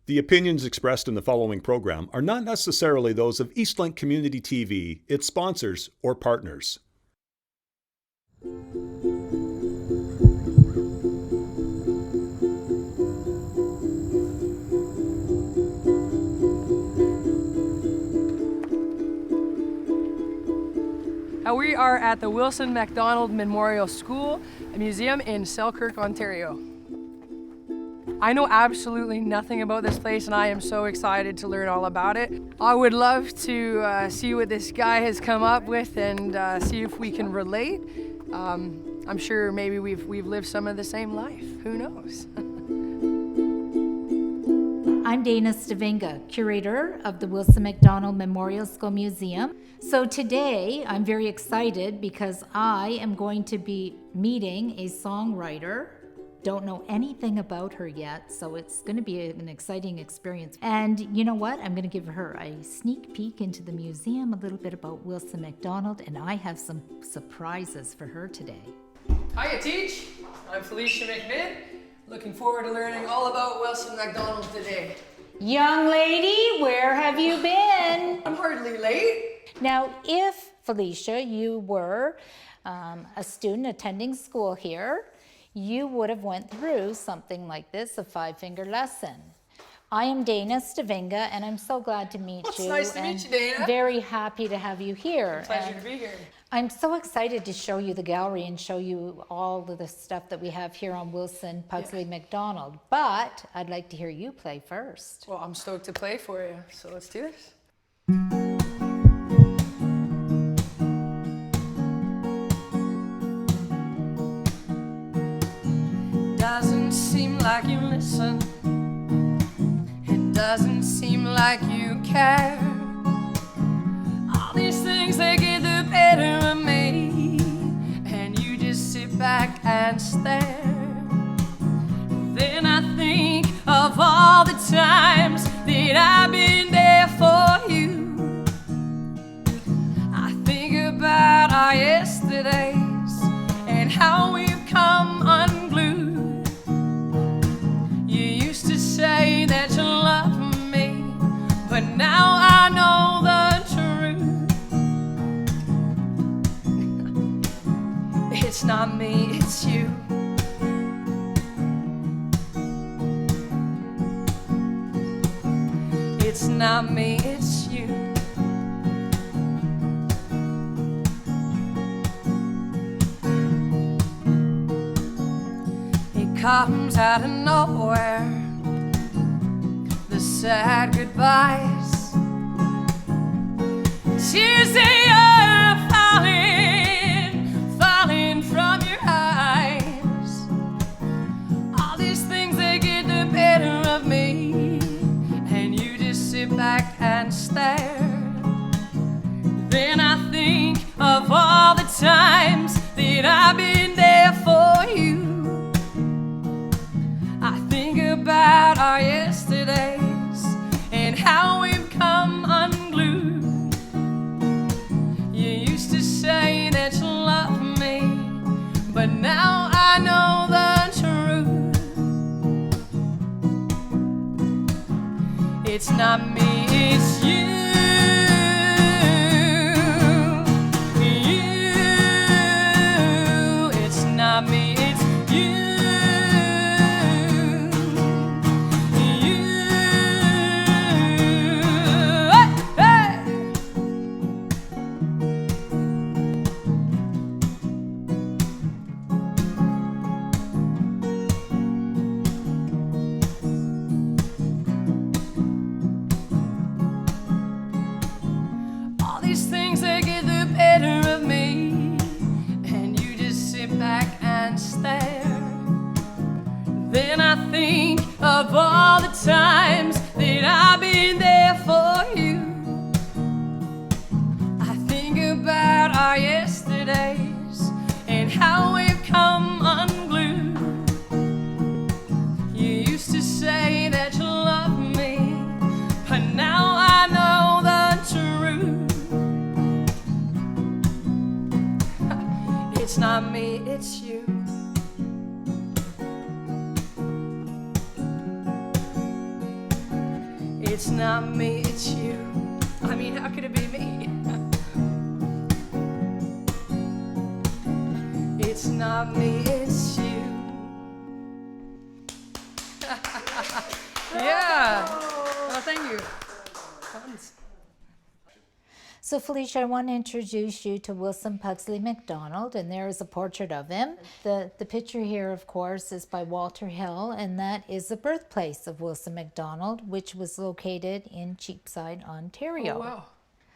The opinions expressed in the following program are not necessarily those of Eastlink Community TV, its sponsors, or partners. We are at the Wilson MacDonald Memorial School, a museum in Selkirk, Ontario. I know absolutely nothing about this place and I am so excited to learn all about it. I would love to see what this guy has come up with and see if we can relate. I'm sure maybe we've lived some of the same life, who knows? I'm Dana Stavinga, curator of the Wilson MacDonald Memorial School Museum. So today I'm very excited because I am going to be meeting a songwriter. Don't know anything about her yet, so it's going to be an exciting experience. And you know what? I'm going to give her a sneak peek into the museum, a little bit about Wilson MacDonald, and I have some surprises for her today. Hiya, Teach. I'm Felicia McMinn. Looking forward to learning all about Wilson MacDonald today. Young lady, where have you been? I'm hardly late. Now, if, Felicia, you were a student attending school here, you would have went through something like this, a 5-finger lesson. I am Dana Stavinga, and I'm so glad to meet you. It's nice to meet you, Dana. Very happy to have you here. Pleasure to be here. I'm so excited to show you the gallery and show you all of the stuff that we have here on Wilson Pugsley MacDonald. But I'd like to hear you play first. Well, I'm stoked to play for you, so let's do this. Doesn't seem like you listen. It doesn't seem like you care. All these things, they get the better of me, and you just sit back and stare. Then I think of all the times that I've been there for you. I think about our yesterdays and how we've come unglued. You used to say that you loved me, but now I know the truth. It's not me, it's you. It's not me, it's you. It comes out of nowhere, the sad goodbyes. Tears, they are falling from your eyes. All these things, they get the better of me, and you just sit back and stare. Then I think of all the times that I've been there for you. I think about our yesterdays and how we've come unglued. You used to say that you loved me, but now I know the truth. It's not me, it's you. It's not me, it's you. These things, they get the better of me, and you just sit back and stare. Then I think of all the times that I've been there for you. I think about our yesterdays and how we've come unglued. You used to say that you loved me, but now I know the truth. It's not me, it's you. It's not me, it's you. I mean, how could it be me? It's not me, it's you. Yeah. Oh, thank you. Thanks. So Felicia, I want to introduce you to Wilson Pugsley MacDonald, and there is a portrait of him. The picture here, of course, is by Walter Hill, and that is the birthplace of Wilson MacDonald, which was located in Cheapside, Ontario. Oh, wow.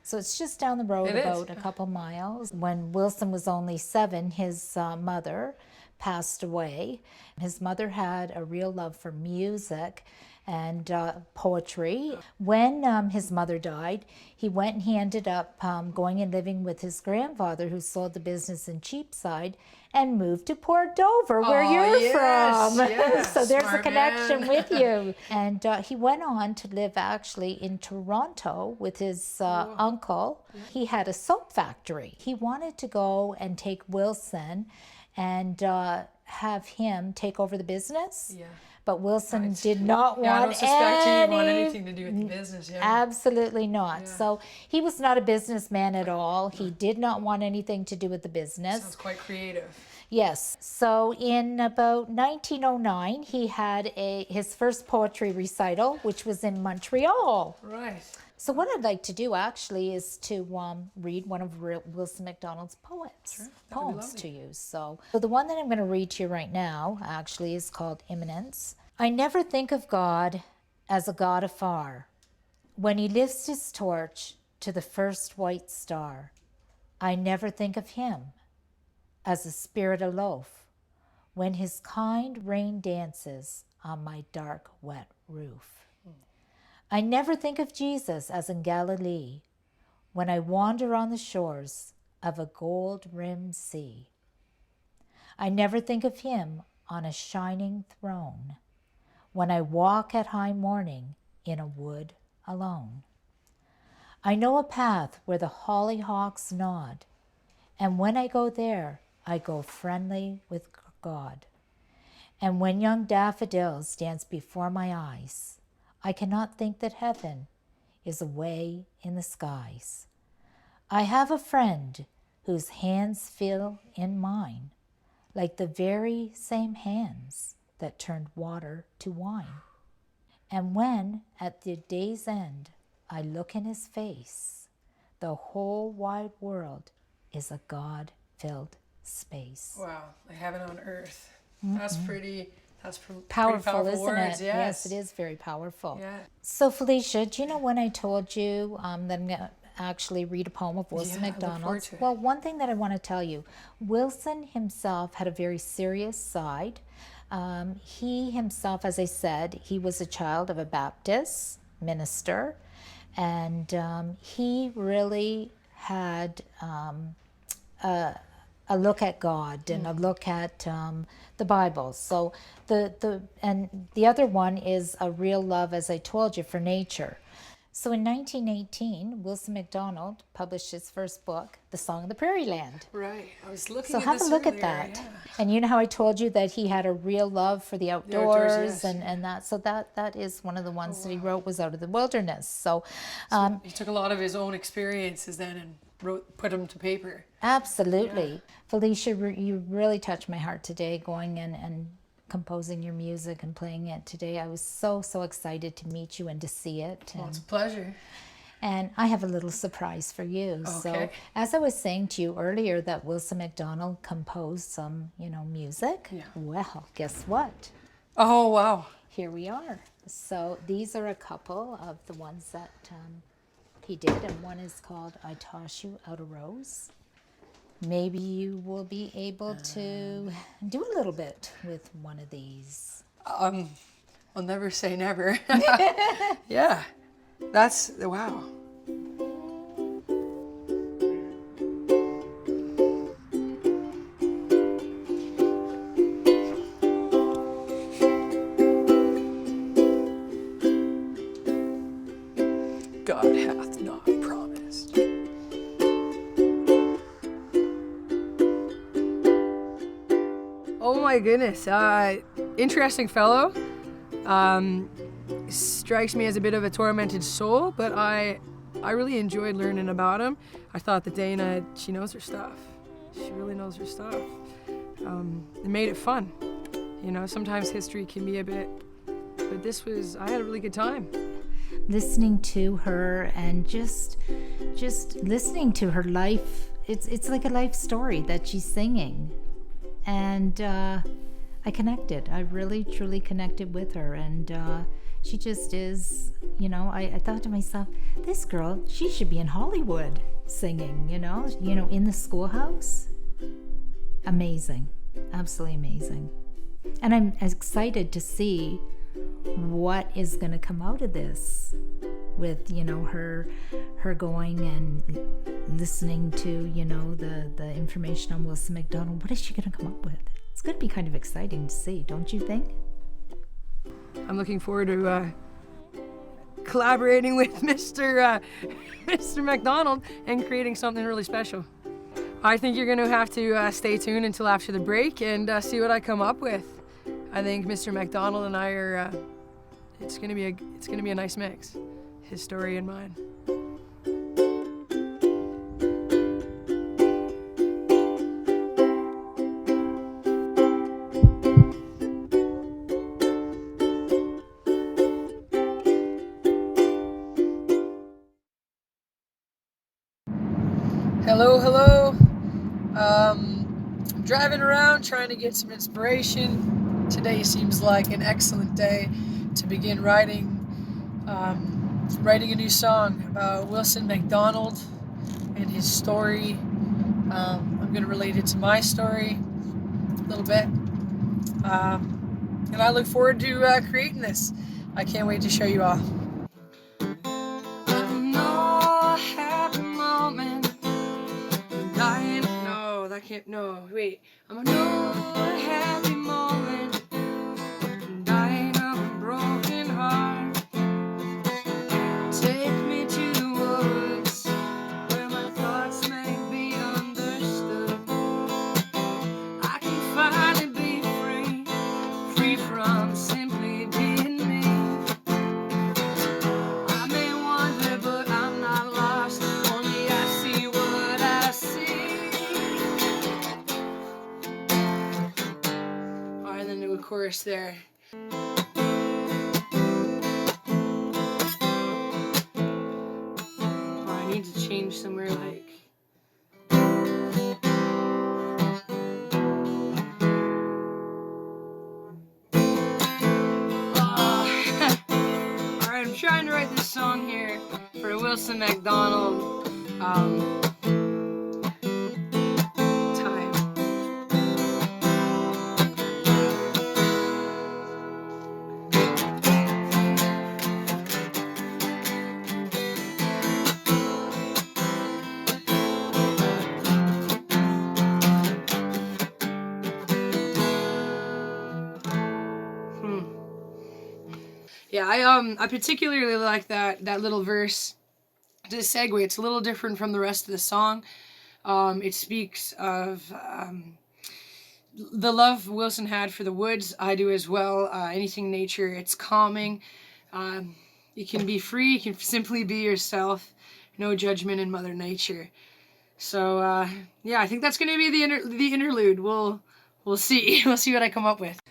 So it's just down the road about a couple miles. When Wilson was only 7, his mother passed away. His mother had a real love for music and poetry. When his mother died, he went and he ended up going and living with his grandfather, who sold the business in Cheapside, and moved to Port Dover, where you're from. Yes, So there's a smart connection man. with you. And he went on to live actually in Toronto with his uncle. He had a soap factory. He wanted to go and take Wilson and have him take over the business. Yeah. But Wilson did not Yeah, I want don't suspect he didn't want any- anything to do with the business. Yeah. Absolutely not. So he was not a businessman at all. He did not want anything to do with the business. Sounds quite creative. Yes. So in about 1909, he had his first poetry recital, which was in Montreal. Right. So what I'd like to do actually is to read one of Wilson MacDonald's poems to you. So the one that I'm going to read to you right now actually is called Immanence. I never think of God as a God afar. When he lifts his torch to the first white star, I never think of him as a spirit aloaf when his kind rain dances on my dark, wet roof. I never think of Jesus as in Galilee when I wander on the shores of a gold-rimmed sea. I never think of him on a shining throne when I walk at high morning in a wood alone. I know a path where the hollyhocks nod, and when I go there, I go friendly with God. And when young daffodils dance before my eyes, I cannot think that heaven is away in the skies. I have a friend whose hands feel in mine like the very same hands that turned water to wine. And when, at the day's end, I look in his face, the whole wide world is a God-filled space. Wow. Like heaven on earth. That's pretty... That's Powerful, isn't words, it? Yes. Yes, it is very powerful. Yeah. So, Felicia, do you know when I told you that I'm going to actually read a poem of Wilson Yeah, I look forward MacDonald's? to it. Well, one thing that I want to tell you, Wilson himself had a very serious side. He himself, as I said, he was a child of a Baptist minister, and he really had a look at God and a look at the Bible. So the other one is a real love, as I told you, for nature. So in 1918, Wilson MacDonald published his first book, The Song of the Prairie Land. Right. I was looking So at have this a look at earlier, that. yeah. And you know how I told you that he had a real love for the outdoors, yes. and that. So that is one of the ones that he wrote was Out of the Wilderness. So He took a lot of his own experiences then and put them to paper. absolutely. Felicia, you really touched my heart today going and composing your music and playing it today. I was so excited to meet you and to see it. Well, it's a pleasure. And I have a little surprise for you. So Okay. as I was saying to you earlier that Wilson MacDonald composed some, music. Yeah. Well, guess what? Oh, wow. Here we are. So these are a couple of the ones that he did, and one is called I Toss You Out a Rose. Maybe you will be able to do a little bit with one of these. I'll never say never. Yeah. That's, wow. God hath not promised. Oh my goodness. Interesting fellow. strikes me as a bit of a tormented soul, but I really enjoyed learning about him. I thought that Dana, she knows her stuff. She really knows her stuff. It made it fun. You know, sometimes history can be a bit, but I had a really good time. Listening to her and just listening to her life, it's like a life story that she's singing. And I connected. I really, truly connected with her. And she just is, you know, I thought to myself, this girl, she should be in Hollywood singing, you know, in the schoolhouse. Amazing. Absolutely amazing. And I'm excited to see what is going to come out of this with, you know, her going and listening to, you know, the information on Wilson McDonald. What is she going to come up with? It's going to be kind of exciting to see, don't you think? I'm looking forward to collaborating with Mr. McDonald and creating something really special. I think you're going to have to stay tuned until after the break and see what I come up with. I think Mr. McDonald and I are. It's going to be a nice mix. His story and mine. Hello. I'm driving around trying to get some inspiration. Today seems like an excellent day to begin writing a new song about Wilson McDonald and his story. I'm going to relate it to my story a little bit. And I look forward to creating this. I can't wait to show you all. I'm a no happy moment, dying of a broken heart. Take me to the woods where my thoughts may be understood. I can finally be free from simply being me. I may wander, but I'm not lost. Only I see what I see. Alright, then do a chorus there. I need to change somewhere like. Alright, I'm trying to write this song here for Wilson McDonald. Time. Yeah, I particularly like that little verse. To segue, it's a little different from the rest of the song. It speaks of the love Wilson had for the woods. I do as well. Anything nature, it's calming. You can be free. You can simply be yourself. No judgment in Mother Nature. So yeah, I think that's going to be the interlude. We'll see. We'll see what I come up with.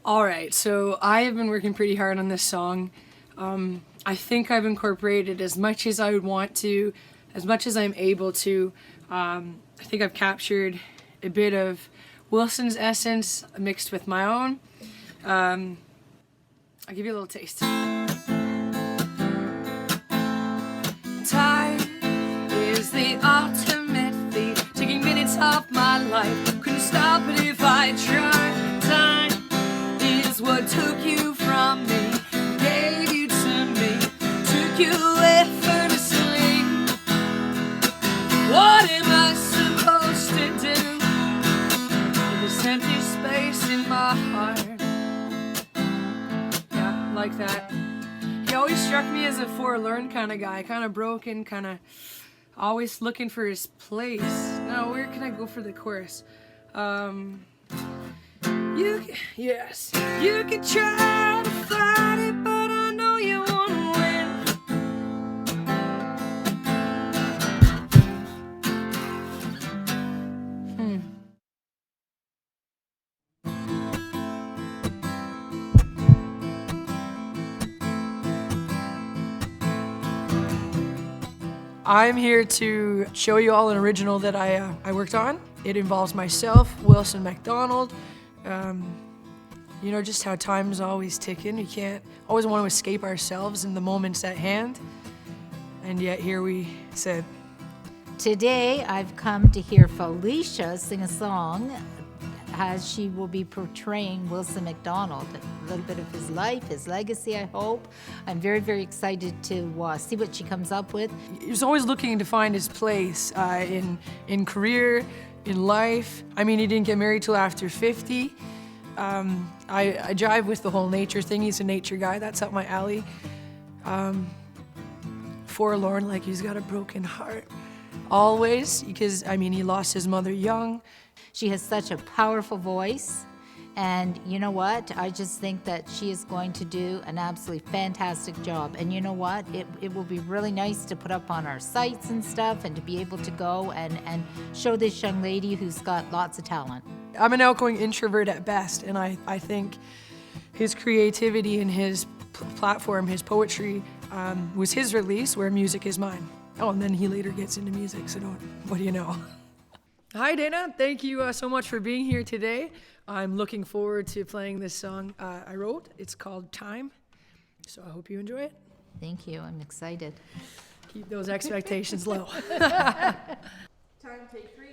Alright, so I have been working pretty hard on this song. I think I've incorporated as much as I would want to, as much as I'm able to. I think I've captured a bit of Wilson's essence mixed with my own. I'll give you a little taste. Time is the ultimate thief, taking minutes off my life. Couldn't stop it if I tried. Time is what took you from me, gave you to me, took you effortlessly. What am I supposed to do with this empty space in my heart? Yeah, like that. He always struck me as a forlorn kind of guy, kind of broken, kind of always looking for his place. Now, where can I go for the chorus? You could try to fight it, but I know you wanna win. I'm here to show you all an original that I worked on. It involves myself, Wilson McDonald. You know, just how time's always ticking. We can't always want to escape ourselves in the moments at hand. And yet here we sit. Today, I've come to hear Felicia sing a song as she will be portraying Wilson McDonald, a little bit of his life, his legacy, I hope. I'm very, very excited to see what she comes up with. He was always looking to find his place in career, in life. I mean, he didn't get married till after 50. I jive with the whole nature thing. He's a nature guy. That's up my alley. Forlorn, like he's got a broken heart. Always, because, I mean, he lost his mother young. She has such a powerful voice, and you know what? I just think that she is going to do an absolutely fantastic job. And you know what? It will be really nice to put up on our sites and stuff, and to be able to go and show this young lady who's got lots of talent. I'm an outgoing introvert at best, and I think his creativity and his platform, his poetry, was his release, where music is mine. Oh, and then he later gets into music, so what do you know? Hi, Dana. Thank you so much for being here today. I'm looking forward to playing this song I wrote. It's called Time, so I hope you enjoy it. Thank you. I'm excited. Keep those expectations low. Time, take 3.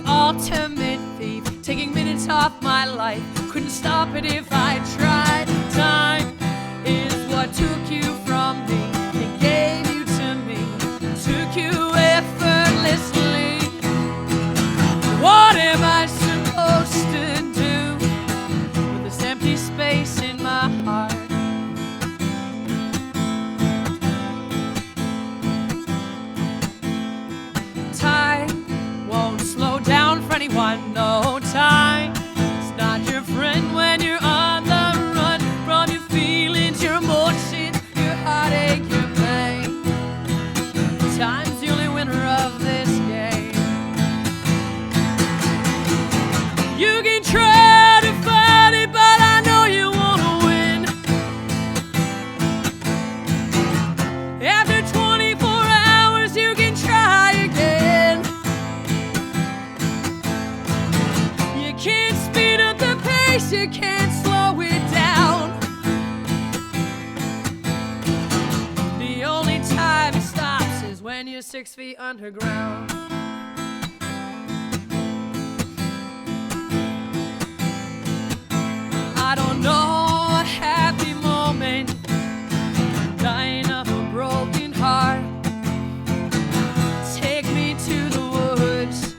Ultimate thief, taking minutes off my life. Couldn't stop it if I tried. Time is what took you from me and gave you to me, took you effortlessly. What am I supposed to do with this empty space in my heart? Time won't slow down for anyone, no time. It's not your friend when you're on the run from your feelings, your emotions, your heartache, your pain. Time's the only winner of this game. You can try to fight it, but I know you wanna win. After 24 hours, you can try again. You can't speed up the pace, you can't slow it down. The only time it stops is when you're 6 feet underground. I don't know a happy moment, dying of a broken heart. Take me to the woods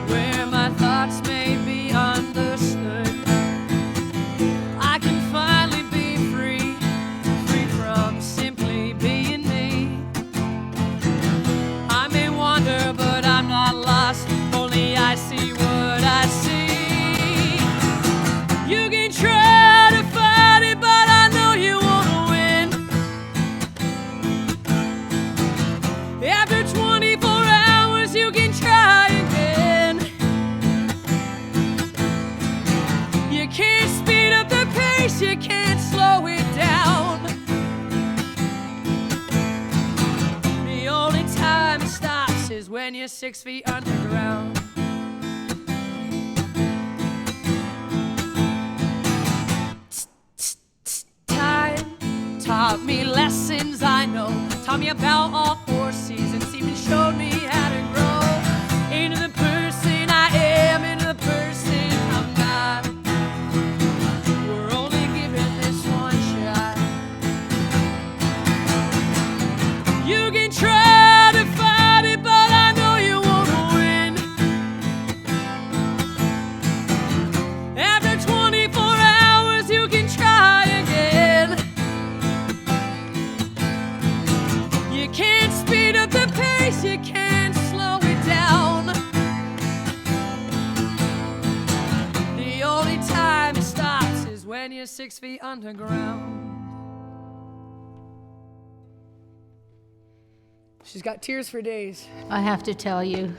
where my thoughts may be understood. I can finally be free, free from simply being me. I may wander, but I'm not lost, only I see what I see. You can try to fight it, but I know you wanna win. After 24 hours, you can try again. You can't speed up the pace, you can't slow it down. The only time it stops is when you're 6 feet underground. Time taught me lessons I know, taught me about all 4 seasons, even showed me how to grow into the person I am, into the person I'm not. We're only given this one shot. You can try to fight it, but I know you wanna win. After 24 and you're 6 feet underground. She's got tears for days. I have to tell you,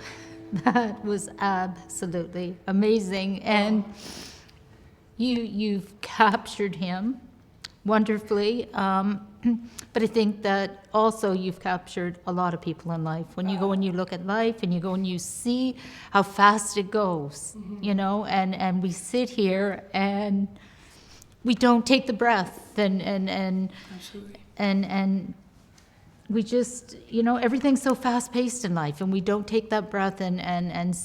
that was absolutely amazing. And you've captured him wonderfully. But I think that also you've captured a lot of people in life. When you go and you look at life and you go and you see how fast it goes, you know, and we sit here and we don't take the breath and Absolutely. and we just, you know, everything's so fast paced in life and we don't take that breath and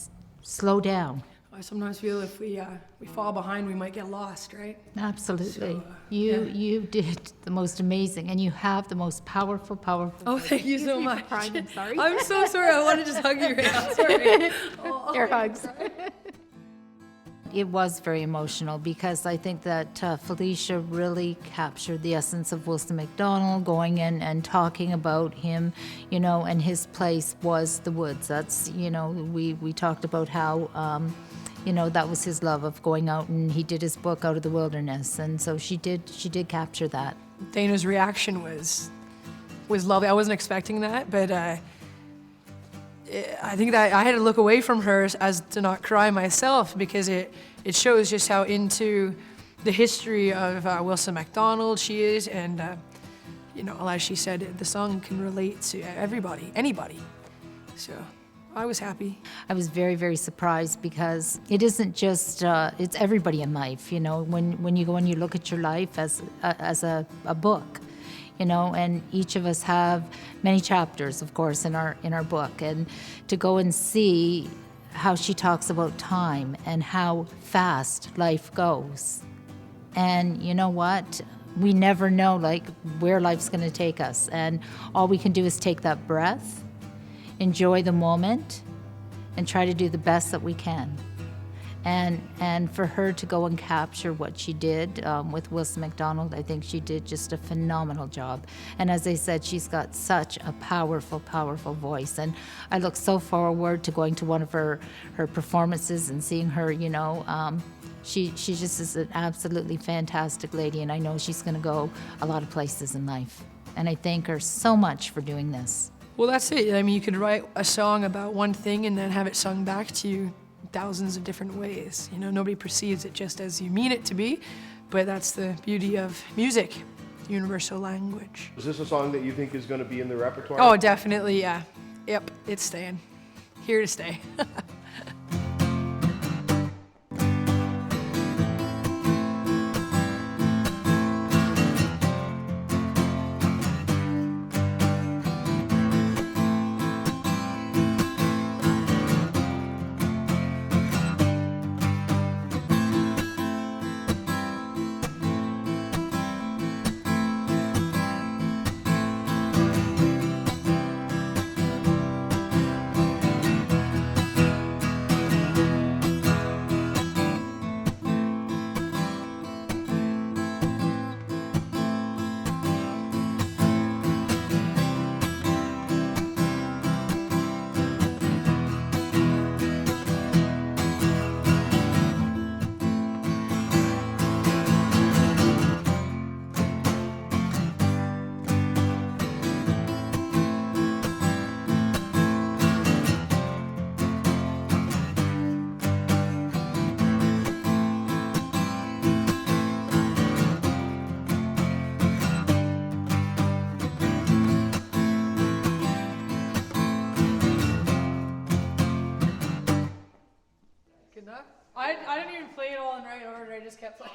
slow down. I sometimes feel if we fall behind, we might get lost, right? Absolutely. So, You did the most amazing, and you have the most powerful. Oh, thank you so much. Crying, I'm sorry. I'm so sorry. I want to just hug you right now. Sorry. Your hugs. It was very emotional because I think that Felicia really captured the essence of Wilson McDonald, going in and talking about him, you know, and his place was the woods. That's, you know, we talked about how, you know, that was his love of going out, and he did his book Out of the Wilderness, and so she did capture that. Dana's reaction was lovely. I wasn't expecting that, but I think that I had to look away from her as to not cry myself, because it shows just how into the history of Wilson McDonald she is, and you know, as she said, the song can relate to everybody, anybody. So I was happy. I was very, very surprised because it isn't just, it's everybody in life, you know, when you go and you look at your life as a book, you know, and each of us have many chapters, of course, in our book, and to go and see how she talks about time and how fast life goes. And you know what? We never know, like, where life's going to take us, and all we can do is take that breath, enjoy the moment, and try to do the best that we can. And for her to go and capture what she did with Wilson McDonald, I think she did just a phenomenal job. And as I said, she's got such a powerful, powerful voice. And I look so forward to going to one of her performances and seeing her, you know. She just is an absolutely fantastic lady, and I know she's going to go a lot of places in life. And I thank her so much for doing this. Well, that's it. I mean, you could write a song about one thing and then have it sung back to you thousands of different ways. You know, nobody perceives it just as you mean it to be, but that's the beauty of music, universal language. Is this a song that you think is going to be in the repertoire? Oh, definitely, yeah. Yep, it's staying. Here to stay. I didn't even play it all in right order. I just kept playing.